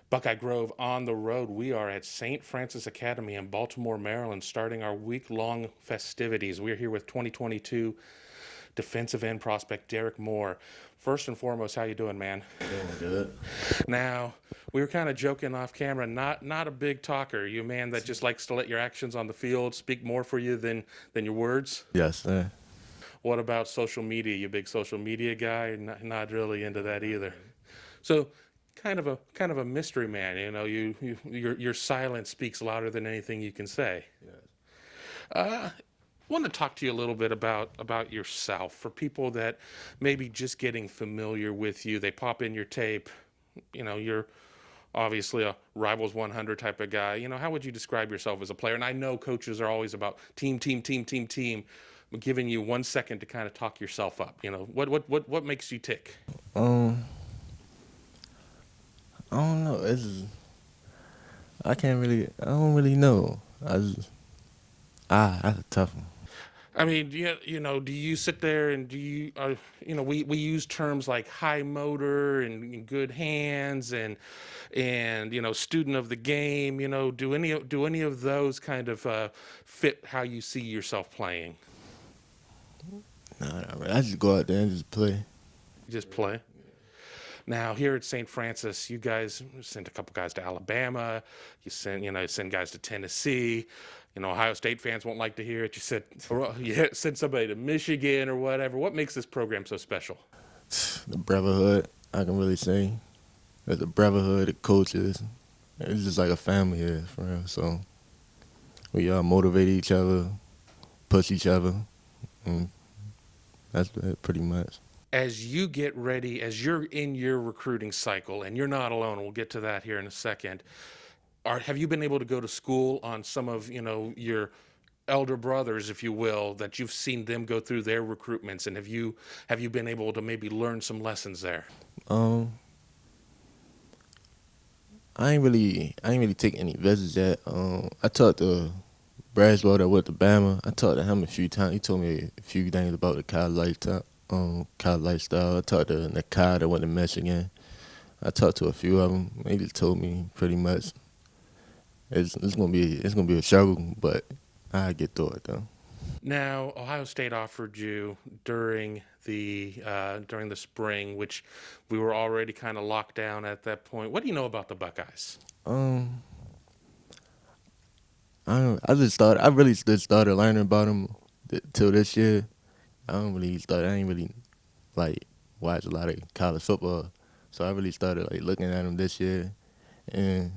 Buckeye Grove on the road. We are at St. Francis Academy in Baltimore, Maryland, starting our week-long festivities. We're here with 2022 defensive end prospect Derrick Moore. First and foremost, how you doing, man? Doing good. Now, we were kind of joking off camera. Not a big talker. You a man that just likes to let your actions on the field speak more for you than your words. Yes, sir. What about social media? You a big social media guy? Not really into that either. So, kind of a mystery man. You know, your silence speaks louder than anything you can say. Yes. I want to talk to you a little bit about yourself for people that maybe just getting familiar with you. They pop in your tape. You know, you're obviously a Rivals 100 type of guy. You know, how would you describe yourself as a player? And I know coaches are always about team, team, team, team, team. I'm giving you 1 second to kind of talk yourself up. You know, what makes you tick? Um, I don't know. I can't really. I don't really know. That's a tough one. I mean, do you sit there and we use terms like high motor and good hands and student of the game. You know, do any of those kind of fit how you see yourself playing? Nah, not really. I just go out there and just play. You just play. Now here at St. Francis, you guys sent a couple guys to Alabama. You send guys to Tennessee. You know, Ohio State fans won't like to hear it. You sent somebody to Michigan or whatever. What makes this program so special? The brotherhood, I can really say. There's the brotherhood, the coaches. It's just like a family here, for real. So we all motivate each other, push each other. And that's it, pretty much. As you get ready, as you're in your recruiting cycle, and you're not alone, we'll get to that here in a second. Have you been able to go to school on some of your elder brothers, if you will, that you've seen them go through their recruitments, and have you been able to maybe learn some lessons there? Um, I ain't really take any visits yet. I talked to Braswell that went to Bama. I talked to him a few times. He told me a few things about the college lifestyle. I talked to Nakai that went to Michigan. I talked to a few of them. They just told me pretty much it's gonna be a struggle, but I get through it though. Now, Ohio State offered you during the spring, which we were already kind of locked down at that point. What do you know about the Buckeyes? Um, I really just started learning about them till this year. I ain't really like watch a lot of college football, so I really started like looking at them this year, and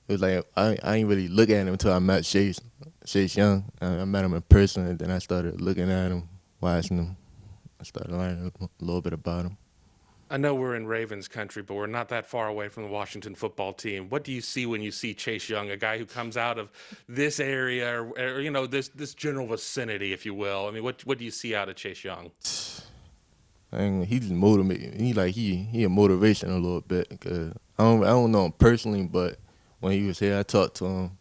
it was like I ain't really look at him until I met Chase Young. I met him in person, and then I started looking at him, watching him. I started learning a little bit about him. I know we're in Ravens country, but we're not that far away from the Washington football team. What do you see when you see Chase Young, a guy who comes out of this area or this general vicinity, if you will? I mean, what do you see out of Chase Young? He just motivated. He a motivation a little bit. Cause I don't know him personally, but when he was here, I talked to him,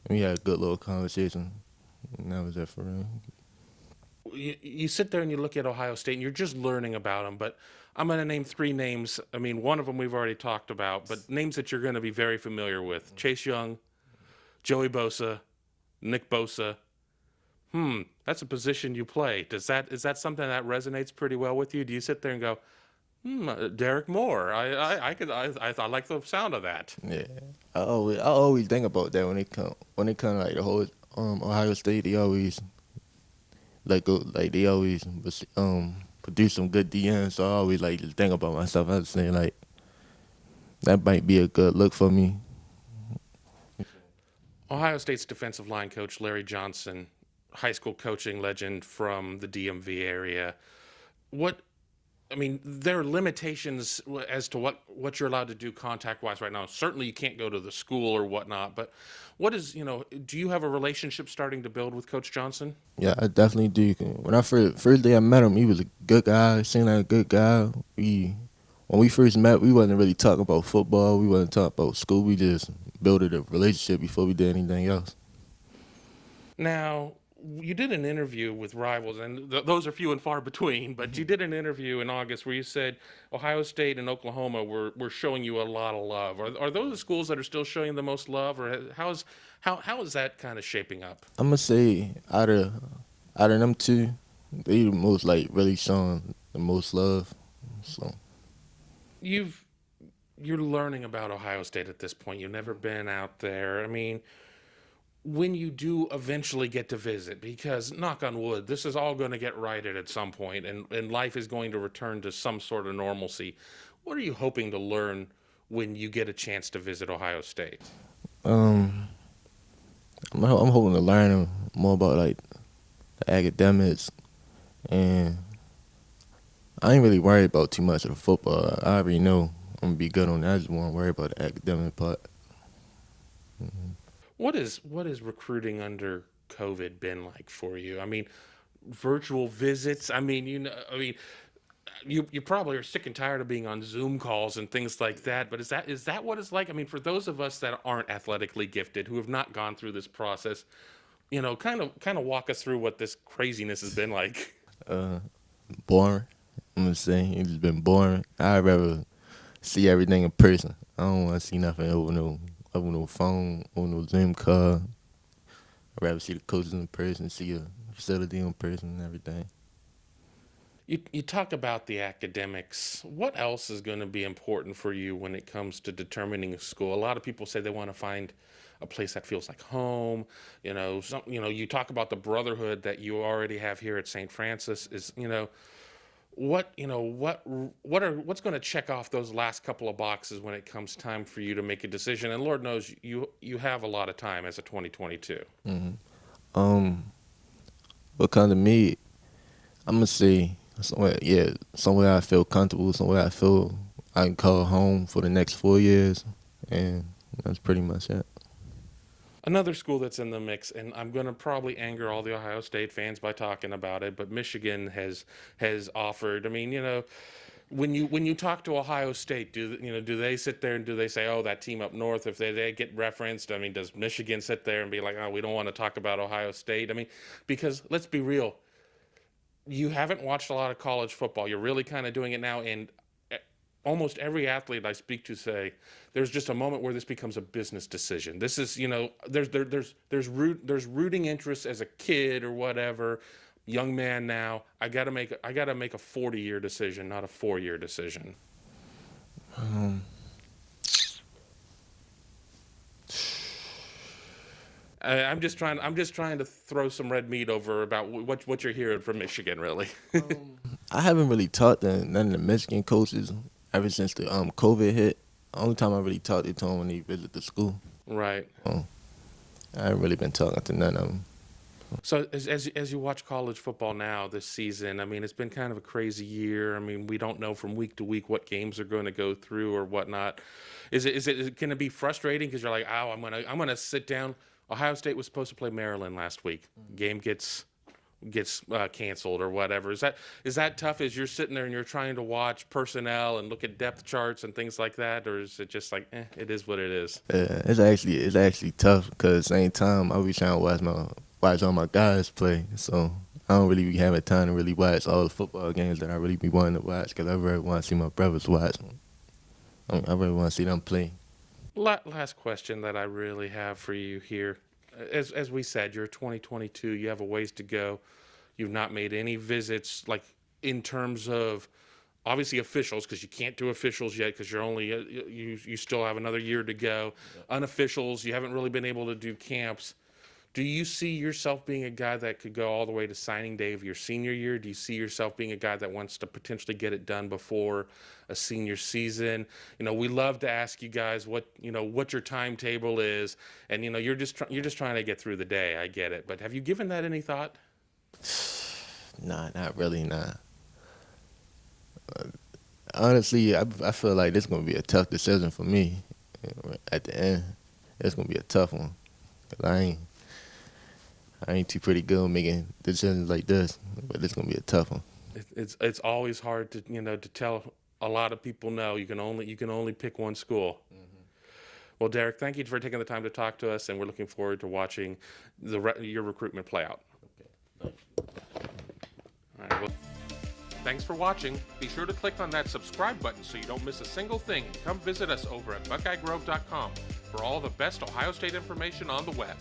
and we had a good little conversation. And that was it for real. You sit there and you look at Ohio State and you're just learning about them, but I'm going to name three names. I mean, one of them we've already talked about, but names that you're going to be very familiar with: Chase Young, Joey Bosa, Nick Bosa. That's a position you play. Is that something that resonates pretty well with you? Do you sit there and go, Derrick Moore? I like the sound of that. Yeah, I always think about that when it come like the whole Ohio State. They always produce some good DMs. So I always like just think about myself. I was saying like that might be a good look for me. Ohio State's defensive line coach Larry Johnson, high school coaching legend from the DMV area. What I mean, there are limitations as to what you're allowed to do contact-wise right now. Certainly, you can't go to the school or whatnot. But do you have a relationship starting to build with Coach Johnson? Yeah, I definitely do. When I first day I met him, he was a good guy. Seemed like a good guy. When we first met, we wasn't really talking about football. We wasn't talking about school. We just built a relationship before we did anything else. Now, you did an interview with Rivals, and those are few and far between. But you did an interview in August where you said Ohio State and Oklahoma were showing you a lot of love. Are those the schools that are still showing the most love, or how is that kind of shaping up? I'm gonna say out of them two, they the most like really showing the most love. So You've you're learning about Ohio State at this point. You've never been out there. I mean, when you do eventually get to visit, because knock on wood, this is all going to get righted at some point, and life is going to return to some sort of normalcy. What are you hoping to learn when you get a chance to visit Ohio State? um, I'm hoping to learn more about like the academics, and I ain't really worried about too much of the football. I already know I'm gonna be good on that. I just want to worry about the academic part. What is recruiting under COVID been like for you? I mean, virtual visits. I mean, you probably are sick and tired of being on Zoom calls and things like that. But is that what it's like? I mean, for those of us that aren't athletically gifted, who have not gone through this process, kind of walk us through what this craziness has been like. Uh, Boring. I'm gonna say it's just been boring. I'd rather see everything in person. I don't want to see nothing over no phone, over no Zoom call. I'd rather see the coaches in person, see a facility in person, and everything. You talk about the academics. What else is going to be important for you when it comes to determining a school? A lot of people say they want to find a place that feels like home. You talk about the brotherhood that you already have here at St. Francis. What's going to check off those last couple of boxes when it comes time for you to make a decision? And Lord knows you have a lot of time as a 2022. Um, what kind of me? I'm gonna say somewhere I feel comfortable, somewhere I feel I can call home for the next 4 years, and that's pretty much it. Another school that's in the mix, and I'm going to probably anger all the Ohio State fans by talking about it, but Michigan has offered. I mean, when you talk to Ohio State, do they sit there and do they say, oh, that team up north, if they get referenced? I mean, does Michigan sit there and be like, oh, we don't want to talk about Ohio State? I mean, because let's be real, you haven't watched a lot of college football. You're really kind of doing it now, and almost every athlete I speak to say there's just a moment where this becomes a business decision. This is, there's rooting interests as a kid or whatever. Young man now, I got to make a 40-year decision, not a 4-year decision. Um, I'm just trying to throw some red meat over about what you're hearing from Michigan, really. I haven't really talked to none of the Michigan coaches ever since the COVID hit. The only time I really talked to them when they visit the school. Right. I haven't really been talking to none of them. So as you watch college football now this season, I mean, it's been kind of a crazy year. I mean, we don't know from week to week what games are going to go through or whatnot. Is it going to be frustrating because you're like, oh, I'm gonna sit down. Ohio State was supposed to play Maryland last week. Game gets canceled or whatever. Is that tough as you're sitting there and you're trying to watch personnel and look at depth charts and things like that, or is it just like, it is what it is? It's actually tough because at the same time I be trying to watch all my guys play, so I don't really be having time to really watch all the football games that I really be wanting to watch because I really want to see my brothers watch. I really want to see them play. Last question that I really have for you here. As we said, you're 2022. You have a ways to go. You've not made any visits, like in terms of obviously officials, because you can't do officials yet because you're only you still have another year to go. Unofficials, you haven't really been able to do camps. Do you see yourself being a guy that could go all the way to signing day of your senior year? Do you see yourself being a guy that wants to potentially get it done before a senior season? We love to ask you guys what your timetable is, and you're just trying to get through the day. I get it, but have you given that any thought? Nah, not really, nah. Honestly, I feel like this is gonna be a tough decision for me. At the end, it's gonna be a tough one. 'Cause I ain't too pretty good at making decisions like this, but it's gonna be a tough one. It's always hard to tell a lot of people no. You can only pick one school. Well, Derrick, thank you for taking the time to talk to us, and we're looking forward to watching your recruitment play out. All right, well, thanks for watching. Be sure to click on that subscribe button so you don't miss a single thing. And come visit us over at BuckeyeGrove.com for all the best Ohio State information on the web.